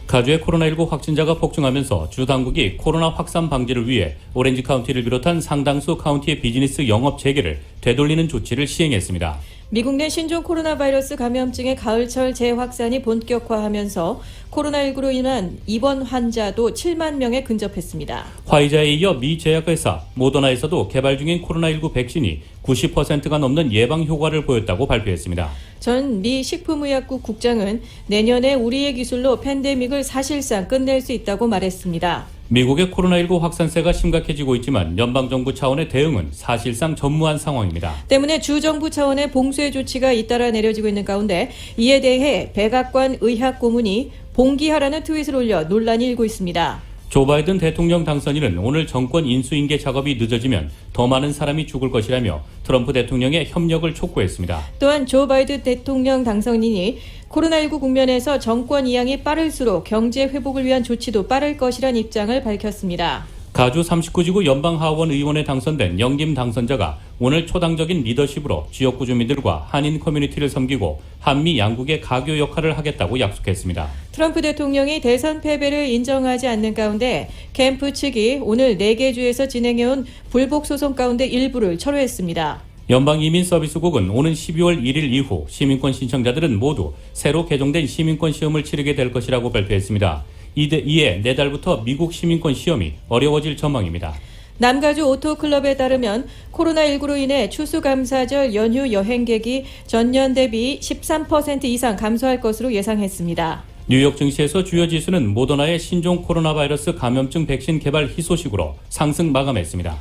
가주의 코로나19 확진자가 폭증하면서 주 당국이 코로나 확산 방지를 위해 오렌지 카운티를 비롯한 상당수 카운티의 비즈니스 영업 재개를 되돌리는 조치를 시행했습니다. 미국 내 신종 코로나 바이러스 감염증의 가을철 재확산이 본격화하면서 코로나19로 인한 입원 환자도 7만 명에 근접했습니다. 화이자에 이어 미 제약회사 모더나에서도 개발 중인 코로나19 백신이 90%가 넘는 예방 효과를 보였다고 발표했습니다. 전 미 식품의약국 국장은 내년에 우리의 기술로 팬데믹을 사실상 끝낼 수 있다고 말했습니다. 미국의 코로나19 확산세가 심각해지고 있지만 연방정부 차원의 대응은 사실상 전무한 상황입니다. 때문에 주정부 차원의 봉쇄 조치가 잇따라 내려지고 있는 가운데 이에 대해 백악관 의학고문이 봉기하라는 트윗을 올려 논란이 일고 있습니다. 조 바이든 대통령 당선인은 오늘 정권 인수인계 작업이 늦어지면 더 많은 사람이 죽을 것이라며 트럼프 대통령의 협력을 촉구했습니다. 또한 조 바이든 대통령 당선인이 코로나19 국면에서 정권 이양이 빠를수록 경제 회복을 위한 조치도 빠를 것이란 입장을 밝혔습니다. 가주 39지구 연방하원 의원에 당선된 영김 당선자가 오늘 초당적인 리더십으로 지역구 주민들과 한인 커뮤니티를 섬기고 한미 양국의 가교 역할을 하겠다고 약속했습니다. 트럼프 대통령이 대선 패배를 인정하지 않는 가운데 캠프 측이 오늘 4개 주에서 진행해온 불복 소송 가운데 일부를 철회했습니다. 연방이민서비스국은 오는 12월 1일 이후 시민권 신청자들은 모두 새로 개정된 시민권 시험을 치르게 될 것이라고 발표했습니다. 이에 내달부터 미국 시민권 시험이 어려워질 전망입니다. 남가주 오토클럽에 따르면 코로나19로 인해 추수감사절 연휴 여행객이 전년 대비 13% 이상 감소할 것으로 예상했습니다. 뉴욕 증시에서 주요 지수는 모더나의 신종 코로나 바이러스 감염증 백신 개발 희소식으로 상승 마감했습니다.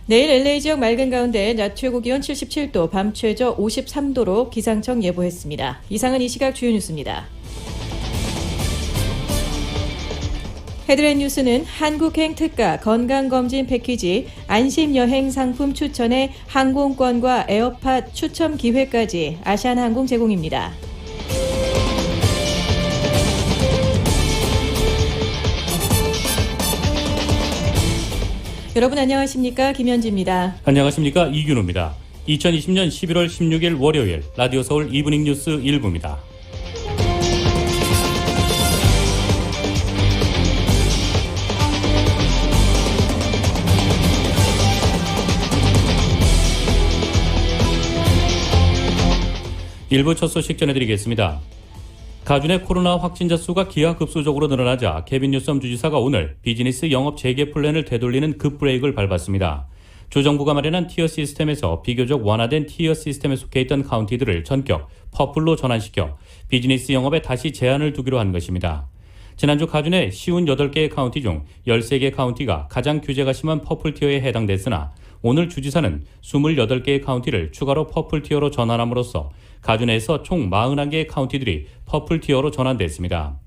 내일 LA 지역 맑은 가운데 낮 최고 기온 77도, 밤 최저 53도로 기상청 예보했습니다. 이상은 이 시각 주요 뉴스입니다. 헤드라인 뉴스는 한국행 특가 건강검진 패키지, 안심여행 상품 추천에 항공권과 에어팟 추첨 기회까지 아시아나항공 제공입니다. 여러분 안녕하십니까? 김현지입니다. 안녕하십니까? 이균호입니다. 2020년 11월 16일 월요일 라디오 서울 이브닝 뉴스 1부입니다. 일부 첫 소식 전해드리겠습니다. 가주 내 코로나 확진자 수가 기하급수적으로 늘어나자 케빈 뉴섬 주지사가 오늘 비즈니스 영업 재개 플랜을 되돌리는 급브레이크를 밟았습니다. 주정부가 마련한 티어 시스템에서 비교적 완화된 티어 시스템에 속해 있던 카운티들을 전격 퍼플로 전환시켜 비즈니스 영업에 다시 제한을 두기로 한 것입니다. 지난주 가주 내 58개의 카운티 중 13개 카운티가 가장 규제가 심한 퍼플 티어에 해당됐으나 오늘 주지사는 28개의 카운티를 추가로 퍼플 티어로 전환함으로써 가주 내에서 총 41개의 카운티들이 퍼플 티어로 전환됐습니다.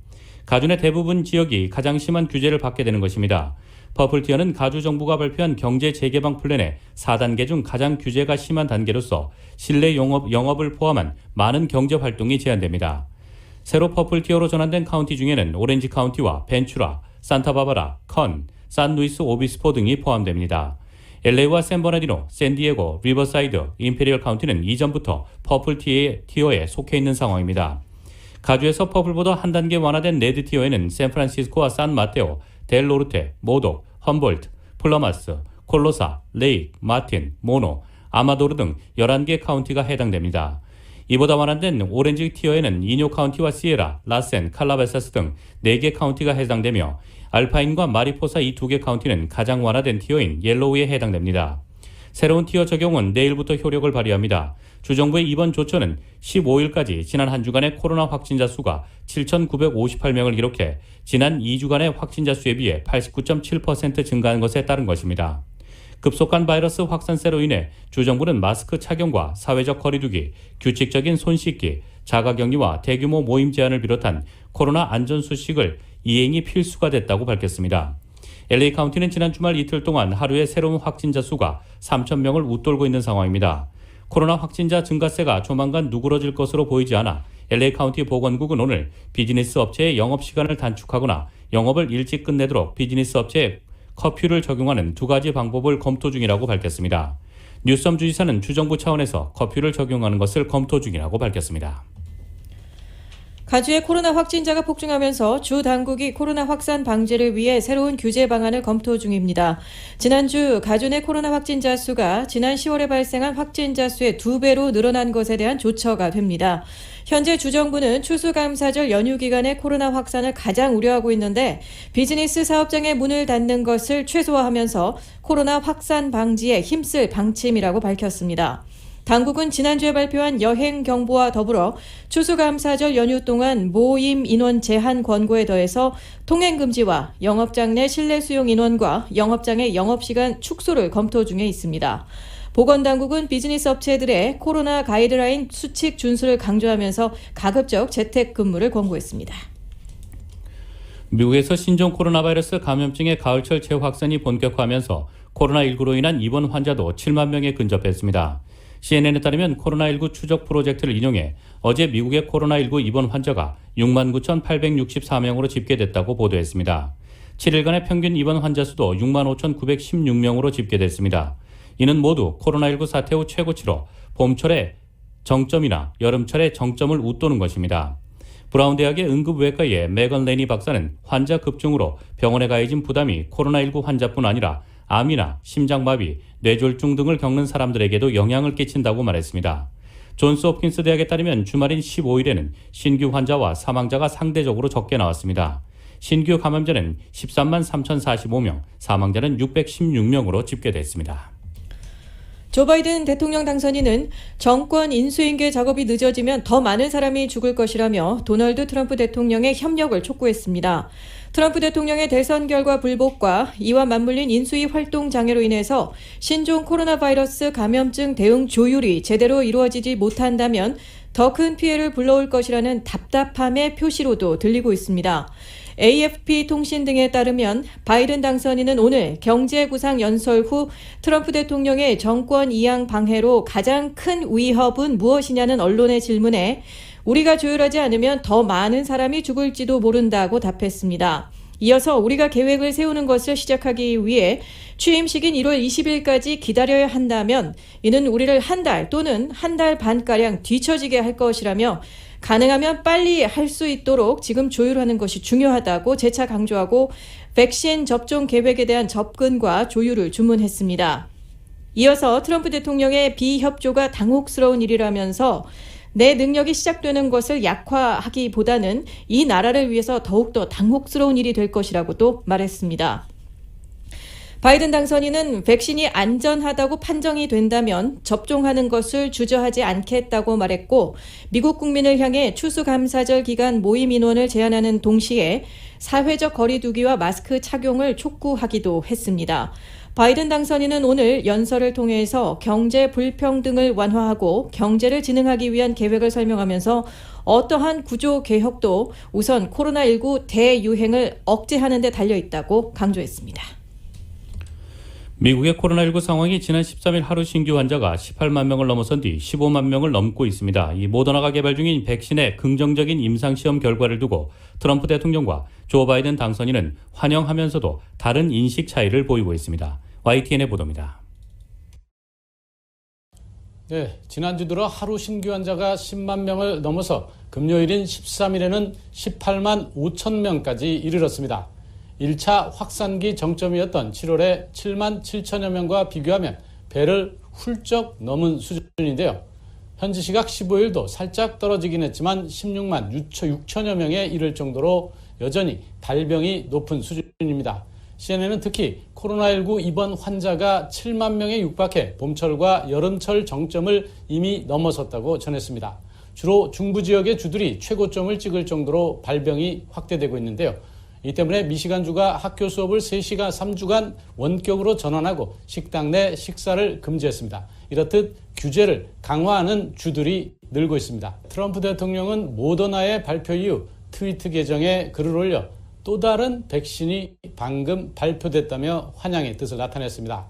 가주 내 대부분 지역이 가장 심한 규제를 받게 되는 것입니다. 퍼플 티어는 가주 정부가 발표한 경제 재개방 플랜의 4단계 중 가장 규제가 심한 단계로서 실내 영업을 포함한 많은 경제 활동이 제한됩니다. 새로 퍼플 티어로 전환된 카운티 중에는 오렌지 카운티와 벤츄라, 산타바바라, 컨, 산루이스 오비스포 등이 포함됩니다. LA와 샌버나디노, 샌디에고, 리버사이드, 임페리얼 카운티는 이전부터 퍼플 티어에 속해 있는 상황입니다. 가주에서 퍼플보다 한 단계 완화된 레드 티어에는 샌프란시스코와 산마테오, 델노르테, 모독, 험볼트, 플러마스, 콜로사, 레이크, 마틴, 모노, 아마도르 등 11개 카운티가 해당됩니다. 이보다 완화된 오렌지 티어에는 이뇨 카운티와 시에라, 라센, 칼라베사스 등 4개 카운티가 해당되며 알파인과 마리포사 이 2개 카운티는 가장 완화된 티어인 옐로우에 해당됩니다. 새로운 티어 적용은 내일부터 효력을 발휘합니다. 주정부의 이번 조처는 15일까지 지난 한 주간의 코로나 확진자 수가 7,958명을 기록해 지난 2주간의 확진자 수에 비해 89.7% 증가한 것에 따른 것입니다. 급속한 바이러스 확산세로 인해 주정부는 마스크 착용과 사회적 거리두기, 규칙적인 손 씻기, 자가격리와 대규모 모임 제한을 비롯한 코로나 안전수칙을 이행이 필수가 됐다고 밝혔습니다. LA 카운티는 지난 주말 이틀 동안 하루에 새로운 확진자 수가 3,000명을 웃돌고 있는 상황입니다. 코로나 확진자 증가세가 조만간 누그러질 것으로 보이지 않아 LA 카운티 보건국은 오늘 비즈니스 업체의 영업시간을 단축하거나 영업을 일찍 끝내도록 비즈니스 업체에 커퓨를 적용하는 2가지 방법을 검토 중이라고 밝혔습니다. 뉴섬 주지사는 주정부 차원에서 커퓨를 적용하는 것을 검토 중이라고 밝혔습니다. 가주의 코로나 확진자가 폭증하면서 주 당국이 코로나 확산 방지를 위해 새로운 규제 방안을 검토 중입니다. 지난주 가주 내 코로나 확진자 수가 지난 10월에 발생한 확진자 수의 2배로 늘어난 것에 대한 조처가 됩니다. 현재 주정부는 추수감사절 연휴 기간에 코로나 확산을 가장 우려하고 있는데 비즈니스 사업장의 문을 닫는 것을 최소화하면서 코로나 확산 방지에 힘쓸 방침이라고 밝혔습니다. 당국은 지난주에 발표한 여행 경보와 더불어 추수감사절 연휴 동안 모임 인원 제한 권고에 더해서 통행 금지와 영업장 내 실내 수용 인원과 영업장의 영업시간 축소를 검토 중에 있습니다. 보건당국은 비즈니스 업체들의 코로나 가이드라인 수칙 준수를 강조하면서 가급적 재택근무를 권고했습니다. 미국에서 신종 코로나 바이러스 감염증의 가을철 재확산이 본격화하면서 코로나19로 인한 입원 환자도 7만 명에 근접했습니다. CNN에 따르면 코로나19 추적 프로젝트를 인용해 어제 미국의 코로나19 입원 환자가 69,864명으로 집계됐다고 보도했습니다. 7일간의 평균 입원 환자 수도 65,916명으로 집계됐습니다. 이는 모두 코로나19 사태 후 최고치로 봄철의 정점이나 여름철의 정점을 웃도는 것입니다. 브라운 대학의 응급외과의 메건 레니 박사는 환자 급증으로 병원에 가해진 부담이 코로나19 환자뿐 아니라 암이나 심장마비, 뇌졸중 등을 겪는 사람들에게도 영향을 끼친다고 말했습니다. 존스 홉킨스 대학에 따르면 주말인 15일에는 신규 환자와 사망자가 상대적으로 적게 나왔습니다. 신규 감염자는 13만 3,045명, 사망자는 616명으로 집계됐습니다. 조 바이든 대통령 당선인은 정권 인수인계 작업이 늦어지면 더 많은 사람이 죽을 것이라며 도널드 트럼프 대통령의 협력을 촉구했습니다. 트럼프 대통령의 대선 결과 불복과 이와 맞물린 인수위 활동 장애로 인해서 신종 코로나 바이러스 감염증 대응 조율이 제대로 이루어지지 못한다면 더 큰 피해를 불러올 것이라는 답답함의 표시로도 들리고 있습니다. AFP 통신 등에 따르면 바이든 당선인은 오늘 경제구상 연설 후 트럼프 대통령의 정권 이양 방해로 가장 큰 위협은 무엇이냐는 언론의 질문에 우리가 조율하지 않으면 더 많은 사람이 죽을지도 모른다고 답했습니다. 이어서 우리가 계획을 세우는 것을 시작하기 위해 취임식인 1월 20일까지 기다려야 한다면 이는 우리를 한 달 또는 한 달 반가량 뒤처지게 할 것이라며 가능하면 빨리 할 수 있도록 지금 조율하는 것이 중요하다고 재차 강조하고 백신 접종 계획에 대한 접근과 조율을 주문했습니다. 이어서 트럼프 대통령의 비협조가 당혹스러운 일이라면서 내 능력이 시작되는 것을 약화하기보다는 이 나라를 위해서 더욱더 당혹스러운 일이 될 것이라고도 말했습니다. 바이든 당선인은 백신이 안전하다고 판정이 된다면 접종하는 것을 주저하지 않겠다고 말했고 미국 국민을 향해 추수감사절 기간 모임 인원을 제한하는 동시에 사회적 거리 두기와 마스크 착용을 촉구하기도 했습니다. 바이든 당선인은 오늘 연설을 통해서 경제 불평등을 완화하고 경제를 진흥하기 위한 계획을 설명하면서 어떠한 구조 개혁도 우선 코로나19 대유행을 억제하는 데 달려있다고 강조했습니다. 미국의 코로나19 상황이 지난 13일 하루 신규 환자가 18만 명을 넘어선 뒤 15만 명을 넘고 있습니다. 이 모더나가 개발 중인 백신의 긍정적인 임상시험 결과를 두고 트럼프 대통령과 조 바이든 당선인은 환영하면서도 다른 인식 차이를 보이고 있습니다. YTN의 보도입니다. 네, 지난주 들어 하루 신규 환자가 10만 명을 넘어서 금요일인 13일에는 18만 5천 명까지 이르렀습니다. 1차 확산기 정점이었던 7월에 7만 7천여 명과 비교하면 배를 훌쩍 넘은 수준인데요. 현지 시각 15일도 살짝 떨어지긴 했지만 16만 6천여 명에 이를 정도로 여전히 발병이 높은 수준입니다. CNN은 특히 코로나19 입원 환자가 7만 명에 육박해 봄철과 여름철 정점을 이미 넘어섰다고 전했습니다. 주로 중부 지역의 주들이 최고점을 찍을 정도로 발병이 확대되고 있는데요. 이 때문에 미시간주가 학교 수업을 3주간 원격으로 전환하고 식당 내 식사를 금지했습니다. 이렇듯 규제를 강화하는 주들이 늘고 있습니다. 트럼프 대통령은 모더나의 발표 이후 트위터 계정에 글을 올려 또 다른 백신이 방금 발표됐다며 환영의 뜻을 나타냈습니다.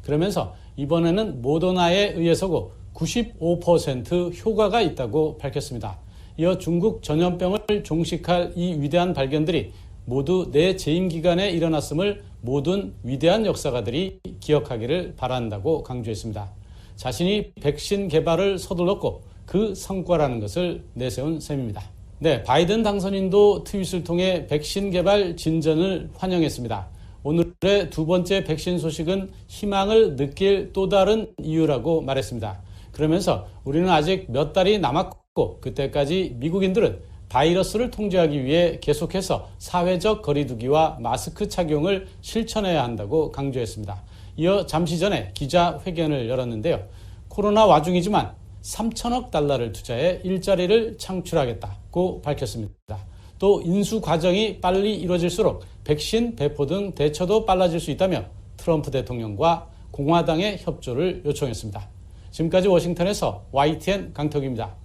그러면서 이번에는 모더나에 의해서고 95% 효과가 있다고 밝혔습니다. 이어 중국 전염병을 종식할 이 위대한 발견들이 모두 내 재임 기간에 일어났음을 모든 위대한 역사가들이 기억하기를 바란다고 강조했습니다. 자신이 백신 개발을 서둘렀고 그 성과라는 것을 내세운 셈입니다. 네, 바이든 당선인도 트윗을 통해 백신 개발 진전을 환영했습니다. 오늘의 두 번째 백신 소식은 희망을 느낄 또 다른 이유라고 말했습니다. 그러면서 우리는 아직 몇 달이 남았고 그때까지 미국인들은 바이러스를 통제하기 위해 계속해서 사회적 거리두기와 마스크 착용을 실천해야 한다고 강조했습니다. 이어 잠시 전에 기자회견을 열었는데요. 코로나 와중이지만 3천억 달러를 투자해 일자리를 창출하겠다고 밝혔습니다. 또 인수 과정이 빨리 이루어질수록 백신 배포 등 대처도 빨라질 수 있다며 트럼프 대통령과 공화당의 협조를 요청했습니다. 지금까지 워싱턴에서 YTN 강턱입니다.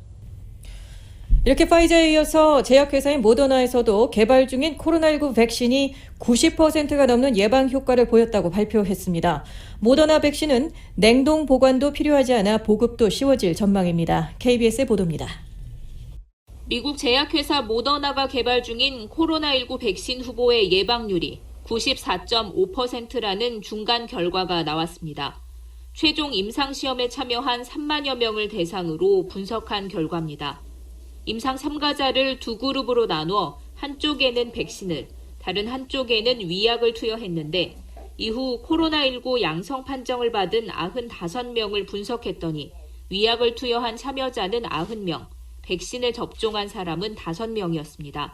이렇게 파이저에 이어서 제약회사인 모더나에서도 개발 중인 코로나19 백신이 90%가 넘는 예방 효과를 보였다고 발표했습니다. 모더나 백신은 냉동 보관도 필요하지 않아 보급도 쉬워질 전망입니다. KBS의 보도입니다. 미국 제약회사 모더나가 개발 중인 코로나19 백신 후보의 예방률이 94.5%라는 중간 결과가 나왔습니다. 최종 임상시험에 참여한 3만여 명을 대상으로 분석한 결과입니다. 임상 참가자를 두 그룹으로 나누어 한쪽에는 백신을, 다른 한쪽에는 위약을 투여했는데 이후 코로나19 양성 판정을 받은 95명을 분석했더니 위약을 투여한 참여자는 90명, 백신을 접종한 사람은 5명이었습니다.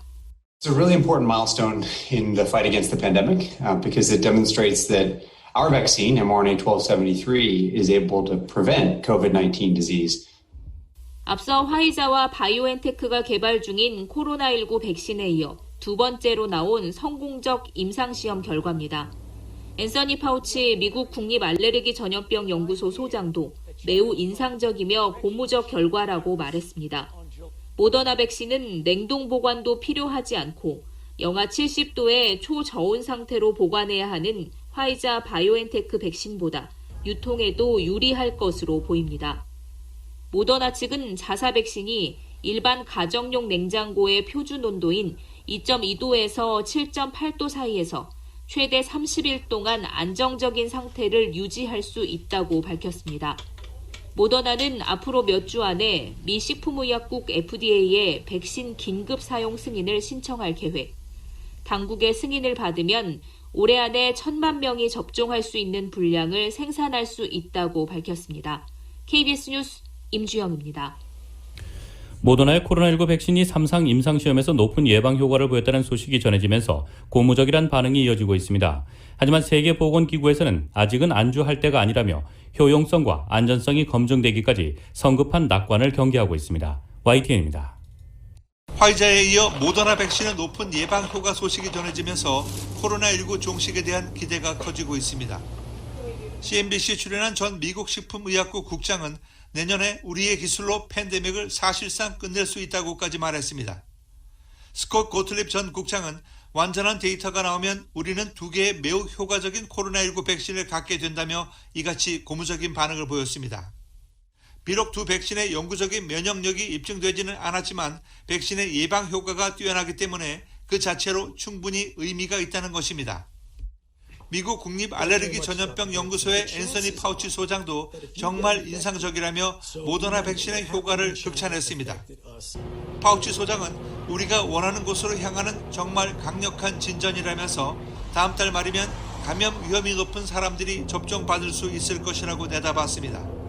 It's a really important milestone in the fight against the pandemic because it demonstrates that our vaccine, mRNA-1273, is able to prevent COVID-19 disease. 앞서 화이자와 바이오엔테크가 개발 중인 코로나19 백신에 이어 두 번째로 나온 성공적 임상시험 결과입니다. 앤서니 파우치 미국 국립알레르기 전염병 연구소 소장도 매우 인상적이며 고무적 결과라고 말했습니다. 모더나 백신은 냉동 보관도 필요하지 않고 영하 70도의 초저온 상태로 보관해야 하는 화이자 바이오엔테크 백신보다 유통에도 유리할 것으로 보입니다. 모더나 측은 자사 백신이 일반 가정용 냉장고의 표준 온도인 2.2도에서 7.8도 사이에서 최대 30일 동안 안정적인 상태를 유지할 수 있다고 밝혔습니다. 모더나는 앞으로 몇 주 안에 미 식품의약국 FDA에 백신 긴급 사용 승인을 신청할 계획. 당국의 승인을 받으면 올해 안에 1,000만 명이 접종할 수 있는 분량을 생산할 수 있다고 밝혔습니다. KBS 뉴스 임주영입니다. 모더나의 코로나19 백신이 3상 임상시험에서 높은 예방 효과를 보였다는 소식이 전해지면서 고무적이란 반응이 이어지고 있습니다. 하지만 세계보건기구에서는 아직은 안주할 때가 아니라며 효용성과 안전성이 검증되기까지 성급한 낙관을 경계하고 있습니다. YTN입니다. 화이자에 이어 모더나 백신의 높은 예방 효과 소식이 전해지면서 코로나19 종식에 대한 기대가 커지고 있습니다. CNBC에 출연한 전 미국 식품의약국 국장은 내년에 우리의 기술로 팬데믹을 사실상 끝낼 수 있다고까지 말했습니다. 스콧 고틀립 전 국장은 완전한 데이터가 나오면 우리는 2개의 매우 효과적인 코로나19 백신을 갖게 된다며 이같이 고무적인 반응을 보였습니다. 비록 두 백신의 영구적인 면역력이 입증되지는 않았지만 백신의 예방 효과가 뛰어나기 때문에 그 자체로 충분히 의미가 있다는 것입니다. 미국 국립알레르기 전염병 연구소의 앤서니 파우치 소장도 정말 인상적이라며 모더나 백신의 효과를 극찬했습니다. 파우치 소장은 우리가 원하는 곳으로 향하는 정말 강력한 진전이라면서 다음 달 말이면 감염 위험이 높은 사람들이 접종받을 수 있을 것이라고 내다봤습니다.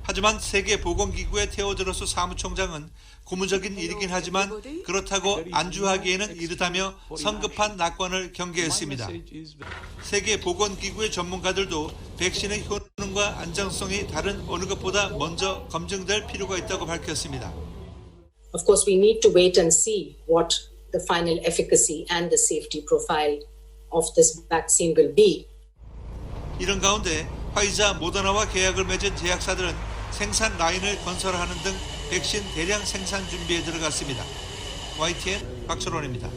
하지만 세계보건기구의 테오드로스 사무총장은 고무적인 일이긴 하지만 그렇다고 안주하기에는 이르다며 성급한 낙관을 경계했습니다. 세계보건기구의 전문가들도 백신의 효능과 안정성이 다른 어느 것보다 먼저 검증될 필요가 있다고 밝혔습니다. Of course, we need to wait and see what the final efficacy and the safety profile of this vaccine will be. 이런 가운데 화이자, 모더나와 계약을 맺은 제약사들은 생산 라인을 건설하는 등 백신 대량 생산 준비에 들어갔습니다. YTN 박철원입니다.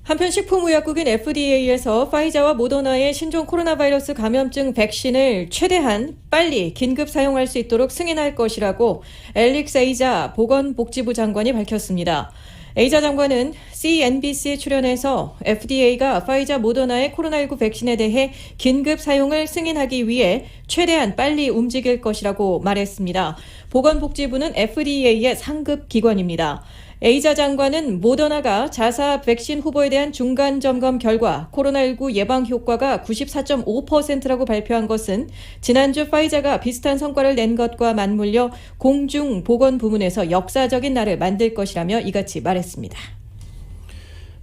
한편 식품의약국인 FDA에서 파이자와 모더나의 신종 코로나 바이러스 감염증 백신을 최대한 빨리 긴급 사용할 수 있도록 승인할 것이라고 앨릭 세이자 보건복지부 장관이 밝혔습니다. A자 장관은 CNBC에 출연해서 FDA가 파이자 모더나의 코로나19 백신에 대해 긴급 사용을 승인하기 위해 최대한 빨리 움직일 것이라고 말했습니다. 보건복지부는 FDA의 상급 기관입니다. A자 장관은 모더나가 자사 백신 후보에 대한 중간 점검 결과 코로나19 예방 효과가 94.5%라고 발표한 것은 지난주 파이자가 비슷한 성과를 낸 것과 맞물려 공중보건부문에서 역사적인 날을 만들 것이라며 이같이 말했습니다.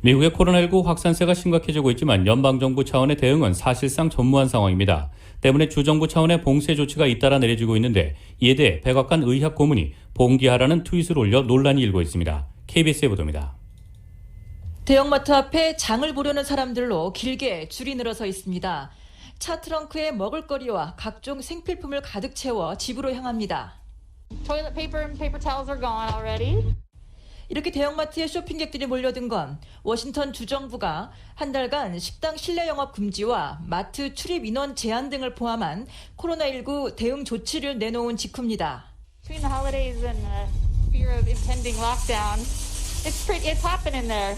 미국의 코로나19 확산세가 심각해지고 있지만 연방정부 차원의 대응은 사실상 전무한 상황입니다. 때문에 주정부 차원의 봉쇄 조치가 잇따라 내려지고 있는데 이에 대해 백악관 의학 고문이 봉기하라는 트윗을 올려 논란이 일고 있습니다. KBS의 보도입니다. 대형마트 앞에 장을 보려는 사람들로 길게 줄이 늘어서 있습니다. 차 트렁크에 먹을거리와 각종 생필품을 가득 채워 집으로 향합니다. Toilet paper and paper towels are gone already. 이렇게 대형마트에 쇼핑객들이 몰려든 건 워싱턴 주정부가 한 달간 식당 실내 영업 금지와 마트 출입 인원 제한 등을 포함한 코로나19 대응 조치를 내놓은 직후입니다. Between the holidays and the fear of impending lockdown, it's hopping in there.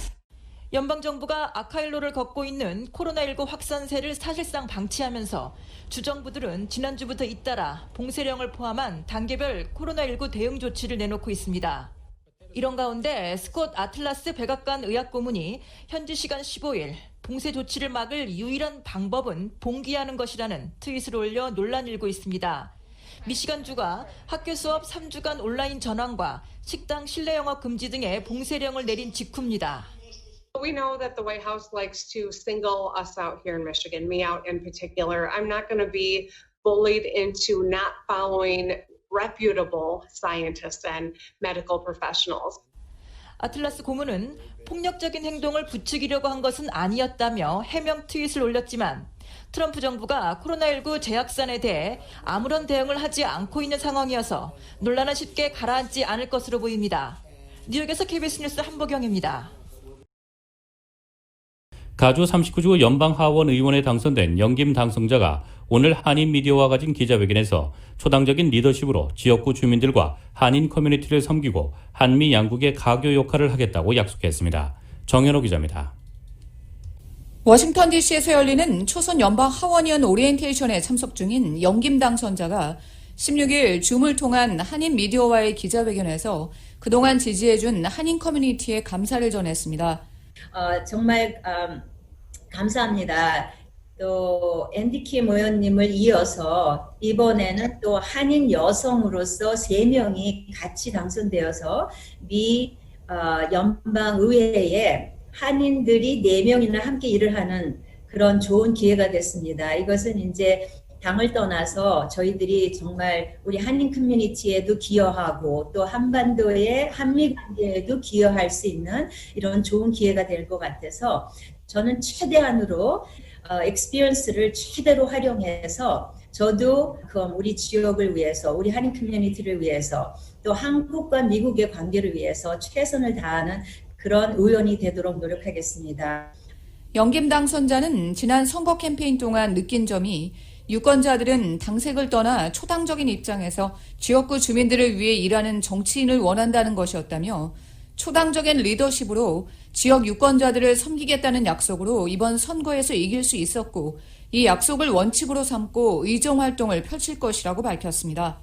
연방정부가 악화일로를 걷고 있는 코로나19 확산세를 사실상 방치하면서 주정부들은 지난주부터 잇따라 봉쇄령을 포함한 단계별 코로나19 대응 조치를 내놓고 있습니다. 이런 가운데 스콧 아틀라스 백악관 의학 고문이 현지 시간 15일 봉쇄 조치를 막을 유일한 방법은 봉기하는 것이라는 트윗을 올려 논란이 일고 있습니다. 미시간주가 학교 수업 3주간 온라인 전환과 식당 실내 영업 금지 등의 봉쇄령을 내린 직후입니다. We know that the White House likes to single us out here in Michigan, me out in particular. I'm not going to be bullied into not following reputable scientists and medical professionals. 아틀라스 고문은 폭력적인 행동을 부추기려고 한 것은 아니었다며 해명 트윗을 올렸지만 트럼프 정부가 코로나19 재확산에 대해 아무런 대응을 하지 않고 있는 상황이어서 논란은 쉽게 가라앉지 않을 것으로 보입니다. 뉴욕에서 KBS 뉴스 한보경입니다. 가주 39주 연방하원 의원에 당선된 영김 당선자가 오늘 한인 미디어와 가진 기자회견에서 초당적인 리더십으로 지역구 주민들과 한인 커뮤니티를 섬기고 한미 양국의 가교 역할을 하겠다고 약속했습니다. 정현호 기자입니다. 워싱턴 DC에서 열리는 초선 연방 하원의원 오리엔테이션에 참석 중인 영김 당선자가 16일 줌을 통한 한인 미디어와의 기자회견에서 그동안 지지해준 한인 커뮤니티에 감사를 전했습니다. 정말 감사합니다. 또 앤디 킴 의원님을 이어서 이번에는 또 한인 여성으로서 3명이 같이 당선되어서 미 연방의회에 한인들이 4명이나 함께 일을 하는 그런 좋은 기회가 됐습니다. 이것은 이제 당을 떠나서 저희들이 정말 우리 한인 커뮤니티에도 기여하고 또 한반도의 한미 관계에도 기여할 수 있는 이런 좋은 기회가 될 것 같아서 저는 최대한으로 experience를 최대로 활용해서 저도 우리 지역을 위해서 우리 한인 커뮤니티를 위해서 또 한국과 미국의 관계를 위해서 최선을 다하는 그런 의원이 되도록 노력하겠습니다. 영김 당선자는 지난 선거 캠페인 동안 느낀 점이 유권자들은 당색을 떠나 초당적인 입장에서 지역구 주민들을 위해 일하는 정치인을 원한다는 것이었다며 초당적인 리더십으로 지역 유권자들을 섬기겠다는 약속으로 이번 선거에서 이길 수 있었고 이 약속을 원칙으로 삼고 의정 활동을 펼칠 것이라고 밝혔습니다.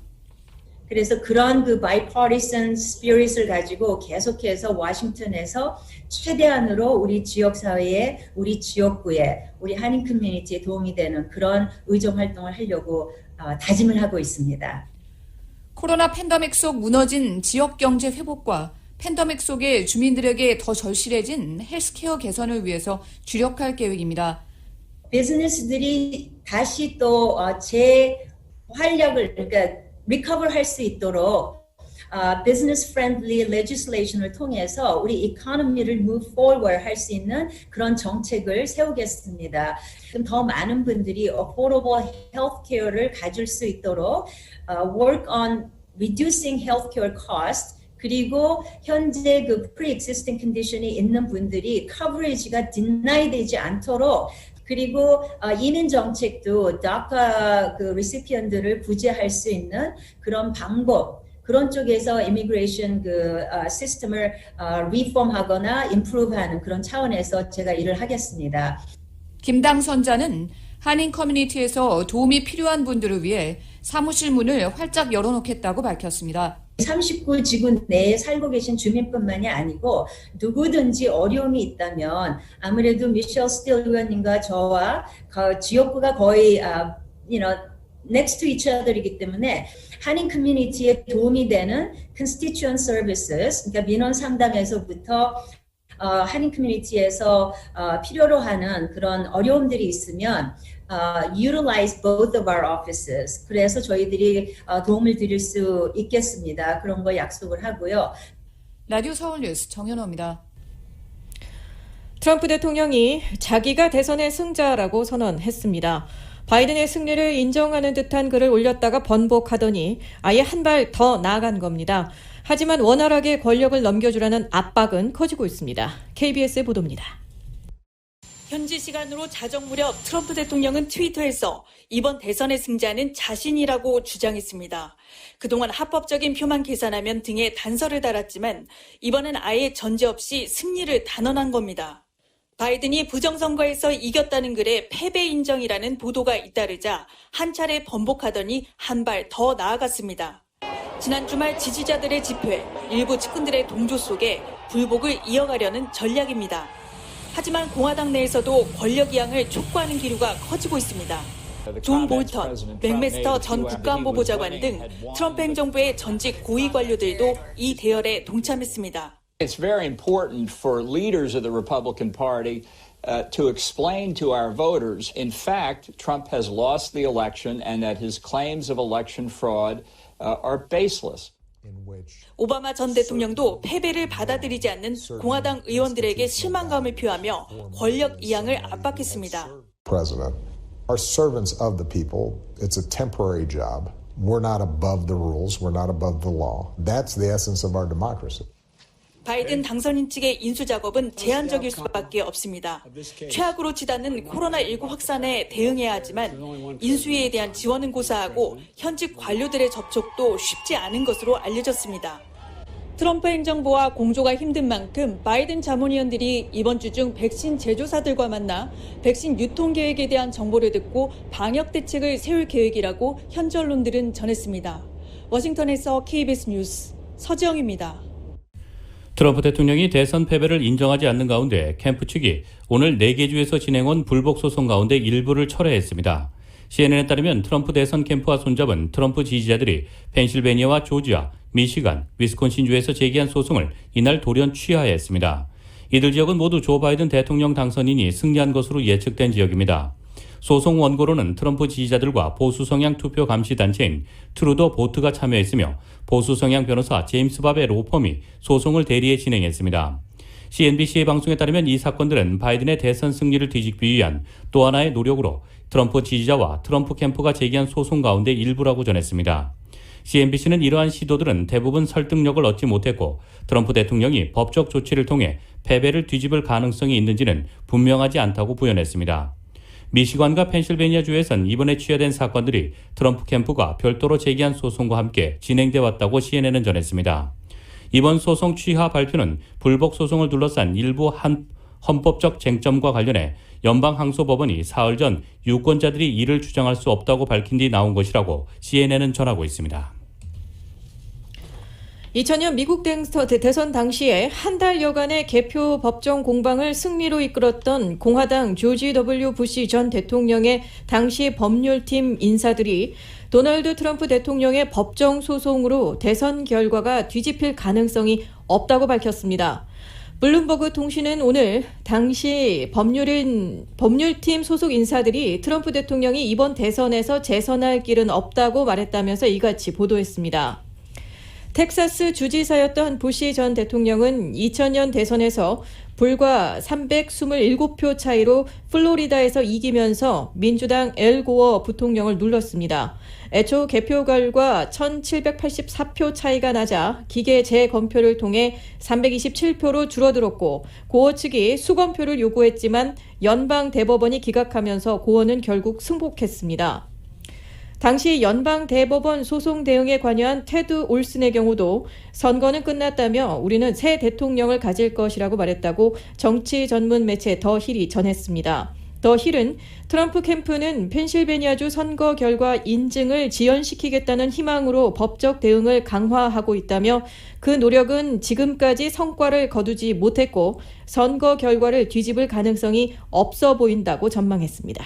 그래서 그런 bipartisan spirit을 가지고 계속해서 워싱턴에서 최대한으로 우리 지역사회에, 우리 지역구에, 우리 한인 커뮤니티에 도움이 되는 그런 의정 활동을 하려고 다짐을 하고 있습니다. 코로나 팬데믹 속 무너진 지역 경제 회복과 팬데믹 속에 주민들에게 더 절실해진 헬스케어 개선을 위해서 주력할 계획입니다. 비즈니스들이 다시 또 재활력을 그러니까 리커버 할 수 있도록 business friendly legislation을 통해서 우리 economy를 move forward 할 수 있는 그런 정책을 세우겠습니다. 그럼 더 많은 분들이 affordable healthcare를 가질 수 있도록 work on reducing healthcare cost 그리고 현재 pre-existing condition이 있는 분들이 coverage가 deny 되지 않도록 그리고 이민 정책도 DACA recipient들을 구제할 수 있는 그런 방법 그런 쪽에서 이미그레이션 시스템을 리폼하거나 임프루브하는 그런 차원에서 제가 일을 하겠습니다. 김 당선자는 한인 커뮤니티에서 도움이 필요한 분들을 위해 사무실 문을 활짝 열어놓겠다고 밝혔습니다. 39지구 내에 살고 계신 주민뿐만이 아니고 누구든지 어려움이 있다면 아무래도 미셸 스틸 의원님과 저와 지역구가 거의 next to each other이기 때문에 한인 커뮤니티에 도움이 되는 constituent services, 그러니까 민원 상담에서부터 한인 커뮤니티에서 필요로 하는 그런 어려움들이 있으면 utilize both of our offices. 그래서 저희들이 도움을 드릴 수 있겠습니다. 그런 거 약속을 하고요. 라디오 서울 뉴스 정현호입니다. 트럼프 대통령이 자기가 대선의 승자라고 선언했습니다. 바이든의 승리를 인정하는 듯한 글을 올렸다가 번복하더니 아예 한 발 더 나아간 겁니다. 하지만 원활하게 권력을 넘겨주라는 압박은 커지고 있습니다. KBS의 보도입니다. 현지 시간으로 자정 무렵 트럼프 대통령은 트위터에서 이번 대선의 승자는 자신이라고 주장했습니다. 그동안 합법적인 표만 계산하면 등에 단서를 달았지만 이번엔 아예 전제 없이 승리를 단언한 겁니다. 바이든이 부정선거에서 이겼다는 글에 패배 인정이라는 보도가 잇따르자 한 차례 번복하더니 한 발 더 나아갔습니다. 지난 주말 지지자들의 집회, 일부 측근들의 동조 속에 불복을 이어가려는 전략입니다. 하지만 공화당 내에서도 권력 이양을 촉구하는 기류가 커지고 있습니다. 존 볼턴, 맥메스터 전 국가안보보좌관 등 트럼프 행정부의 전직 고위 관료들도 이 대열에 동참했습니다. It's very important for leaders of the Republican Party to explain to our voters, in fact, Trump has lost the election and that his claims of election fraud are baseless. 오바마 전 대통령도 패배를 받아들이지 않는 공화당 의원들에게 실망감을 표하며 권력 이양을 압박했습니다. President, are servants of the people. It's a temporary job. We're not above the rules. We're not above the law. That's the essence of our democracy. 바이든 당선인 측의 인수 작업은 제한적일 수밖에 없습니다. 최악으로 치닫는 코로나19 확산에 대응해야 하지만 인수위에 대한 지원은 고사하고 현직 관료들의 접촉도 쉽지 않은 것으로 알려졌습니다. 트럼프 행정부와 공조가 힘든 만큼 바이든 자문위원들이 이번 주 중 백신 제조사들과 만나 백신 유통 계획에 대한 정보를 듣고 방역 대책을 세울 계획이라고 현지 언론들은 전했습니다. 워싱턴에서 KBS 뉴스 서지영입니다. 트럼프 대통령이 대선 패배를 인정하지 않는 가운데 캠프 측이 오늘 4개 주에서 진행한 불복 소송 가운데 일부를 철회했습니다. CNN에 따르면 트럼프 대선 캠프와 손잡은 트럼프 지지자들이 펜실베니아와 조지아, 미시간, 위스콘신주에서 제기한 소송을 이날 돌연 취하했습니다. 이들 지역은 모두 조 바이든 대통령 당선인이 승리한 것으로 예측된 지역입니다. 소송 원고로는 트럼프 지지자들과 보수 성향 투표 감시 단체인 트루도 보트가 참여했으며 보수 성향 변호사 제임스 밥의 로펌이 소송을 대리해 진행했습니다. CNBC의 방송에 따르면 이 사건들은 바이든의 대선 승리를 뒤집기 위한 또 하나의 노력으로 트럼프 지지자와 트럼프 캠프가 제기한 소송 가운데 일부라고 전했습니다. CNBC는 이러한 시도들은 대부분 설득력을 얻지 못했고 트럼프 대통령이 법적 조치를 통해 패배를 뒤집을 가능성이 있는지는 분명하지 않다고 부연했습니다. 미시간과 펜실베니아주에선 이번에 취하된 사건들이 트럼프 캠프가 별도로 제기한 소송과 함께 진행돼 왔다고 CNN은 전했습니다. 이번 소송 취하 발표는 불복 소송을 둘러싼 일부 헌법적 쟁점과 관련해 연방항소법원이 사흘 전 유권자들이 이를 주장할 수 없다고 밝힌 뒤 나온 것이라고 CNN은 전하고 있습니다. 2000년 미국 대선 당시에 한 달여간의 개표 법정 공방을 승리로 이끌었던 공화당 조지 W. 부시 전 대통령의 당시 법률팀 인사들이 도널드 트럼프 대통령의 법정 소송으로 대선 결과가 뒤집힐 가능성이 없다고 밝혔습니다. 블룸버그 통신은 오늘 당시 법률팀 소속 인사들이 트럼프 대통령이 이번 대선에서 재선할 길은 없다고 말했다면서 이같이 보도했습니다. 텍사스 주지사였던 부시 전 대통령은 2000년 대선에서 불과 327표 차이로 플로리다에서 이기면서 민주당 엘 고어 부통령을 눌렀습니다. 애초 개표 결과 1784표 차이가 나자 기계 재검표를 통해 327표로 줄어들었고 고어 측이 수검표를 요구했지만 연방 대법원이 기각하면서 고어는 결국 승복했습니다. 당시 연방대법원 소송 대응에 관여한 테드 올슨의 경우도 선거는 끝났다며 우리는 새 대통령을 가질 것이라고 말했다고 정치 전문 매체 더 힐이 전했습니다. 더 힐은 트럼프 캠프는 펜실베니아주 선거 결과 인증을 지연시키겠다는 희망으로 법적 대응을 강화하고 있다며 그 노력은 지금까지 성과를 거두지 못했고 선거 결과를 뒤집을 가능성이 없어 보인다고 전망했습니다.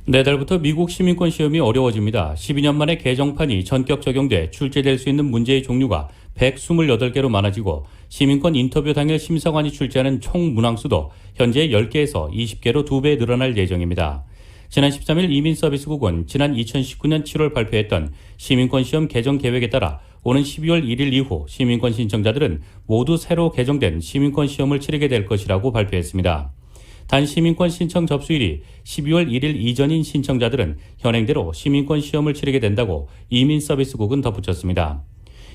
내달부터 미국 시민권 시험이 어려워집니다. 12년 만에 개정판이 전격 적용돼 출제될 수 있는 문제의 종류가 128개로 많아지고 시민권 인터뷰 당일 심사관이 출제하는 총 문항수도 현재 10개에서 20개로 2배 늘어날 예정입니다. 지난 13일 이민서비스국은 지난 2019년 7월 발표했던 시민권 시험 개정 계획에 따라 오는 12월 1일 이후 시민권 신청자들은 모두 새로 개정된 시민권 시험을 치르게 될 것이라고 발표했습니다. 단 시민권 신청 접수일이 12월 1일 이전인 신청자들은 현행대로 시민권 시험을 치르게 된다고 이민서비스국은 덧붙였습니다.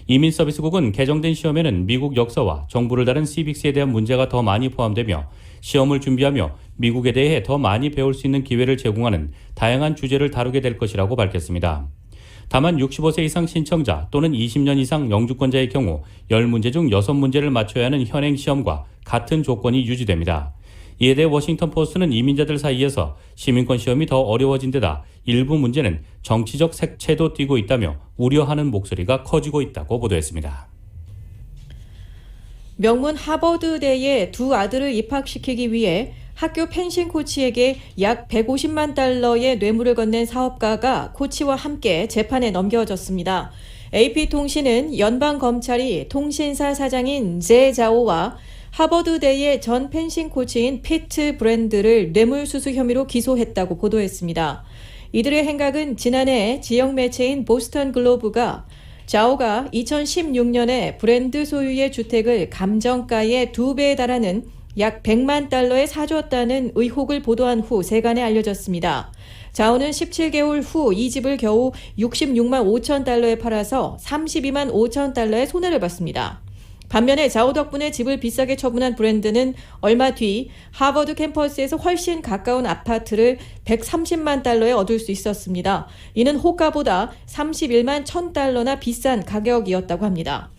이민서비스국은 개정된 시험에는 미국 역사와 정부를 다룬 시빅스에 대한 문제가 더 많이 포함되며 시험을 준비하며 미국에 대해 더 많이 배울 수 있는 기회를 제공하는 다양한 주제를 다루게 될 것이라고 밝혔습니다. 다만 65세 이상 신청자 또는 20년 이상 영주권자의 경우 10문제 중 6문제를 맞춰야 하는 현행 시험과 같은 조건이 유지됩니다. 이에 대해 워싱턴 포스트는 이민자들 사이에서 시민권 시험이 더 어려워진 데다 일부 문제는 정치적 색채도 띠고 있다며 우려하는 목소리가 커지고 있다고 보도했습니다. 명문 하버드대에 두 아들을 입학시키기 위해 학교 펜싱 코치에게 약 150만 달러의 뇌물을 건넨 사업가가 코치와 함께 재판에 넘겨졌습니다. AP통신은 연방검찰이 통신사 사장인 제 자오와 하버드대의 전 펜싱 코치인 피트 브랜드를 뇌물수수 혐의로 기소했다고 보도했습니다. 이들의 행각은 지난해 지역 매체인 보스턴 글로브가 자오가 2016년에 브랜드 소유의 주택을 감정가의 2배에 달하는 약 100만 달러에 사줬다는 의혹을 보도한 후 세간에 알려졌습니다. 자오는 17개월 후 이 집을 겨우 66만 5천 달러에 팔아서 32만 5천 달러의 손해를 봤습니다. 반면에 자오 덕분에 집을 비싸게 처분한 브랜드는 얼마 뒤 하버드 캠퍼스에서 훨씬 가까운 아파트를 130만 달러에 얻을 수 있었습니다. 이는 호가보다 31만 1,000달러나 비싼 가격이었다고 합니다.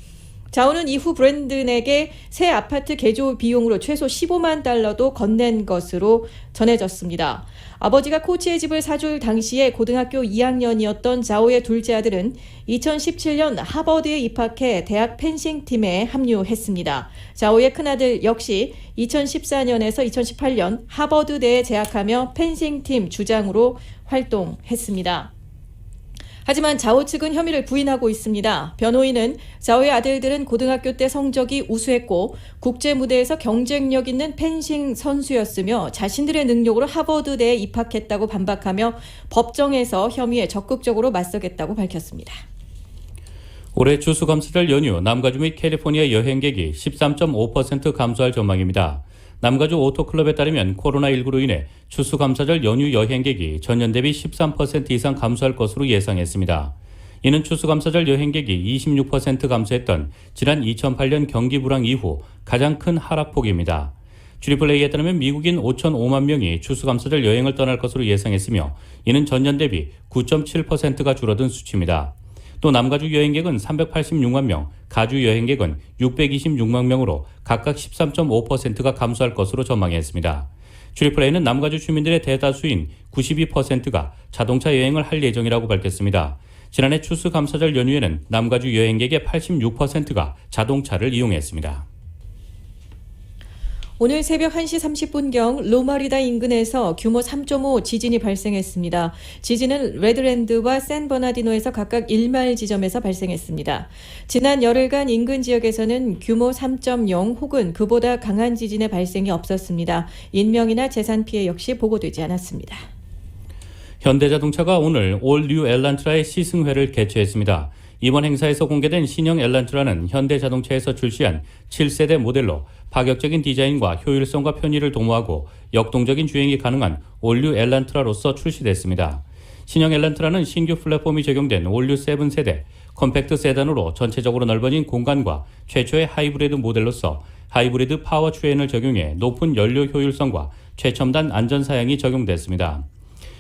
자오는 이후 브랜든에게 새 아파트 개조 비용으로 최소 15만 달러도 건넨 것으로 전해졌습니다. 아버지가 코치의 집을 사줄 당시에 고등학교 2학년이었던 자오의 둘째 아들은 2017년 하버드에 입학해 대학 펜싱팀에 합류했습니다. 자오의 큰아들 역시 2014년에서 2018년 하버드대에 재학하며 펜싱팀 주장으로 활동했습니다. 하지만 자오 측은 혐의를 부인하고 있습니다. 변호인은 자오의 아들들은 고등학교 때 성적이 우수했고 국제 무대에서 경쟁력 있는 펜싱 선수였으며 자신들의 능력으로 하버드대에 입학했다고 반박하며 법정에서 혐의에 적극적으로 맞서겠다고 밝혔습니다. 올해 추수감사절 연휴 남가주 및 캘리포니아 여행객이 13.5% 감소할 전망입니다. 남가주 오토클럽에 따르면 코로나19로 인해 추수감사절 연휴 여행객이 전년 대비 13% 이상 감소할 것으로 예상했습니다. 이는 추수감사절 여행객이 26% 감소했던 지난 2008년 경기 불황 이후 가장 큰 하락폭입니다. AAA에 따르면 미국인 5,005만 명이 추수감사절 여행을 떠날 것으로 예상했으며 이는 전년 대비 9.7%가 줄어든 수치입니다. 또 남가주 여행객은 386만 명, 가주 여행객은 626만 명으로 각각 13.5%가 감소할 것으로 전망했습니다. AAA는 남가주 주민들의 대다수인 92%가 자동차 여행을 할 예정이라고 밝혔습니다. 지난해 추수감사절 연휴에는 남가주 여행객의 86%가 자동차를 이용했습니다. 오늘 새벽 1시 30분경 로마리다 인근에서 규모 3.5 지진이 발생했습니다. 지진은 레드랜드와 샌버나디노에서 각각 1마일 지점에서 발생했습니다. 지난 열흘간 인근 지역에서는 규모 3.0 혹은 그보다 강한 지진의 발생이 없었습니다. 인명이나 재산 피해 역시 보고되지 않았습니다. 현대자동차가 오늘 올 뉴 엘란트라의 시승회를 개최했습니다. 이번 행사에서 공개된 신형 엘란트라는 현대자동차에서 출시한 7세대 모델로 파격적인 디자인과 효율성과 편의를 도모하고 역동적인 주행이 가능한 올뉴 엘란트라로서 출시됐습니다. 신형 엘란트라는 신규 플랫폼이 적용된 올뉴 7세대, 컴팩트 세단으로 전체적으로 넓어진 공간과 최초의 하이브리드 모델로서 하이브리드 파워 트레인을 적용해 높은 연료 효율성과 최첨단 안전 사양이 적용됐습니다.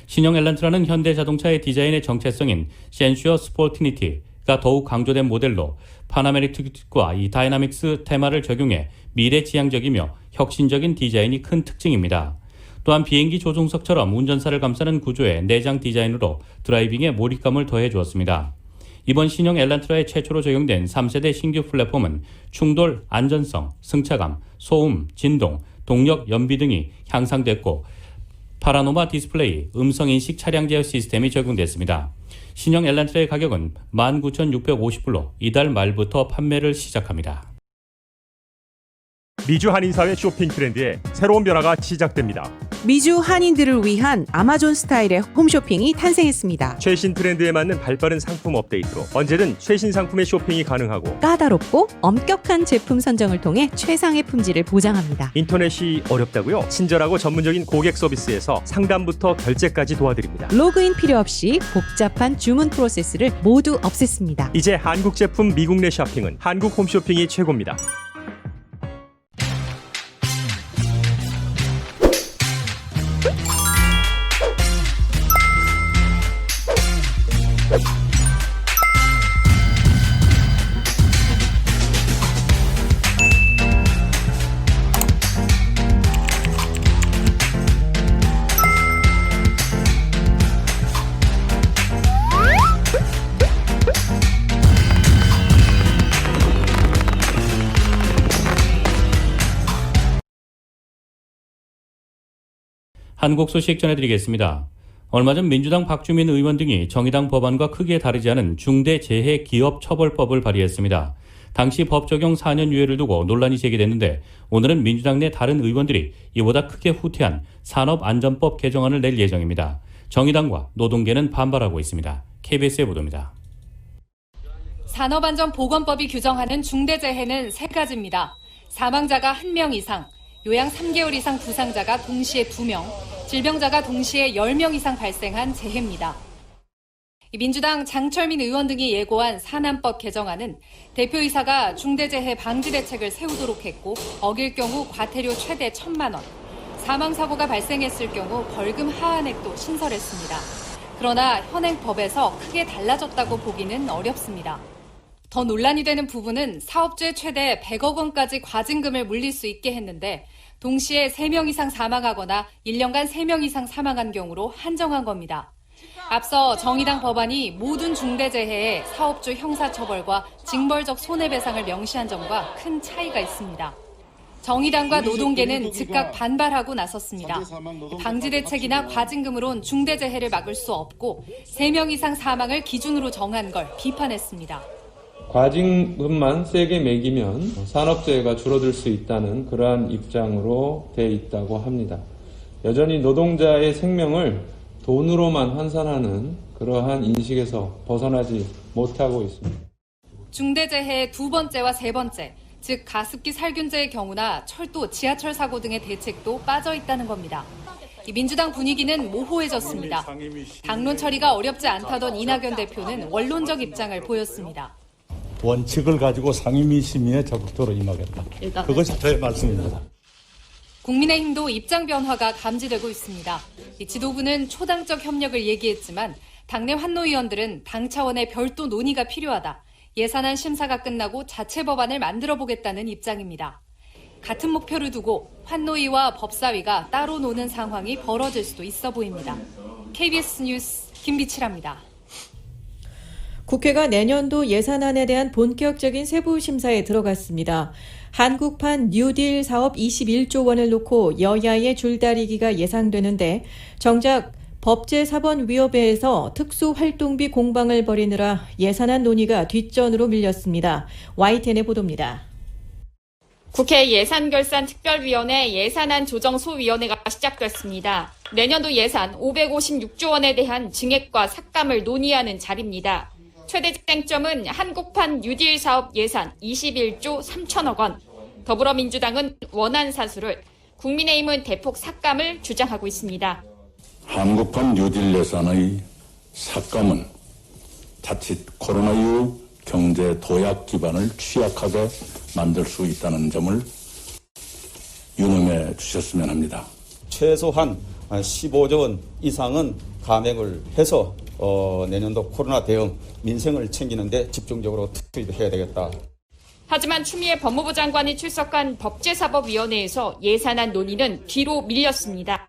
신형 엘란트라는 현대자동차의 디자인의 정체성인 센슈어 스포티니티가 더욱 강조된 모델로 파나메리틱과 이 다이나믹스 테마를 적용해 미래지향적이며 혁신적인 디자인이 큰 특징입니다. 또한 비행기 조종석처럼 운전사를 감싸는 구조의 내장 디자인으로 드라이빙에 몰입감을 더해 주었습니다. 이번 신형 엘란트라의 최초로 적용된 3세대 신규 플랫폼은 충돌, 안전성, 승차감, 소음, 진동, 동력, 연비 등이 향상됐고 파라노마 디스플레이, 음성인식 차량 제어 시스템이 적용됐습니다. 신형 엘란트라의 가격은 19,650불로 이달 말부터 판매를 시작합니다. 미주 한인사회 쇼핑 트렌드에 새로운 변화가 시작됩니다. 미주 한인들을 위한 아마존 스타일의 홈쇼핑이 탄생했습니다. 최신 트렌드에 맞는 발빠른 상품 업데이트로 언제든 최신 상품의 쇼핑이 가능하고 까다롭고 엄격한 제품 선정을 통해 최상의 품질을 보장합니다. 인터넷이 어렵다고요? 친절하고 전문적인 고객 서비스에서 상담부터 결제까지 도와드립니다. 로그인 필요 없이 복잡한 주문 프로세스를 모두 없앴습니다. 이제 한국 제품 미국 내 쇼핑은 한국 홈쇼핑이 최고입니다. 한국 소식 전해드리겠습니다. 얼마 전 민주당 박주민 의원 등이 정의당 법안과 크게 다르지 않은 중대재해기업처벌법을 발의했습니다. 당시 법 적용 4년 유예를 두고 논란이 제기됐는데 오늘은 민주당 내 다른 의원들이 이보다 크게 후퇴한 산업안전법 개정안을 낼 예정입니다. 정의당과 노동계는 반발하고 있습니다. KBS의 보도입니다. 산업안전보건법이 규정하는 중대재해는 3가지입니다. 사망자가 1명 이상, 요양 3개월 이상 부상자가 동시에 2명, 질병자가 동시에 10명 이상 발생한 재해입니다. 민주당 장철민 의원 등이 예고한 산안법 개정안은 대표이사가 중대재해 방지 대책을 세우도록 했고 어길 경우 과태료 최대 1,000만 원, 사망사고가 발생했을 경우 벌금 하한액도 신설했습니다. 그러나 현행 법에서 크게 달라졌다고 보기는 어렵습니다. 더 논란이 되는 부분은 사업주에 최대 100억 원까지 과징금을 물릴 수 있게 했는데 동시에 3명 이상 사망하거나 1년간 3명 이상 사망한 경우로 한정한 겁니다. 앞서 정의당 법안이 모든 중대재해에 사업주 형사처벌과 징벌적 손해배상을 명시한 점과 큰 차이가 있습니다. 정의당과 노동계는 즉각 반발하고 나섰습니다. 방지 대책이나 과징금으론 중대재해를 막을 수 없고 3명 이상 사망을 기준으로 정한 걸 비판했습니다. 과징금만 세게 매기면 산업재해가 줄어들 수 있다는 그러한 입장으로 돼 있다고 합니다. 여전히 노동자의 생명을 돈으로만 환산하는 그러한 인식에서 벗어나지 못하고 있습니다. 중대재해의 2번째와 3번째, 즉 가습기 살균제의 경우나 철도, 지하철 사고 등의 대책도 빠져 있다는 겁니다. 민주당 분위기는 모호해졌습니다. 당론 처리가 어렵지 않다던 이낙연 대표는 원론적 입장을 보였습니다. 원칙을 가지고 상임위 심의에 적극적으로 임하겠다. 그것이 저의 말씀입니다. 국민의힘도 입장 변화가 감지되고 있습니다. 지도부는 초당적 협력을 얘기했지만 당내 환노위원들은 당 차원의 별도 논의가 필요하다. 예산안 심사가 끝나고 자체 법안을 만들어 보겠다는 입장입니다. 같은 목표를 두고 환노위와 법사위가 따로 노는 상황이 벌어질 수도 있어 보입니다. KBS 뉴스 김비치라입니다. 국회가 내년도 예산안에 대한 본격적인 세부 심사에 들어갔습니다. 한국판 뉴딜 사업 21조 원을 놓고 여야의 줄다리기가 예상되는데 정작 법제사법위원회에서 특수활동비 공방을 벌이느라 예산안 논의가 뒷전으로 밀렸습니다. YTN의 보도입니다. 국회 예산결산특별위원회 예산안 조정소위원회가 시작됐습니다. 내년도 예산 556조 원에 대한 증액과 삭감을 논의하는 자리입니다. 최대 쟁점은 한국판 뉴딜 사업 예산 21조 3천억 원, 더불어민주당은 원안 사수를, 국민의힘은 대폭 삭감을 주장하고 있습니다. 한국판 뉴딜 예산의 삭감은 자칫 코로나 이후 경제 도약 기반을 취약하게 만들 수 있다는 점을 유념해 주셨으면 합니다. 최소한 15조 원 이상은 감액을 해서 내년도 코로나 대응, 민생을 챙기는 데 집중적으로 투입해야 되겠다. 하지만 추미애 법무부 장관이 출석한 법제사법위원회에서 예산안 논의는 뒤로 밀렸습니다.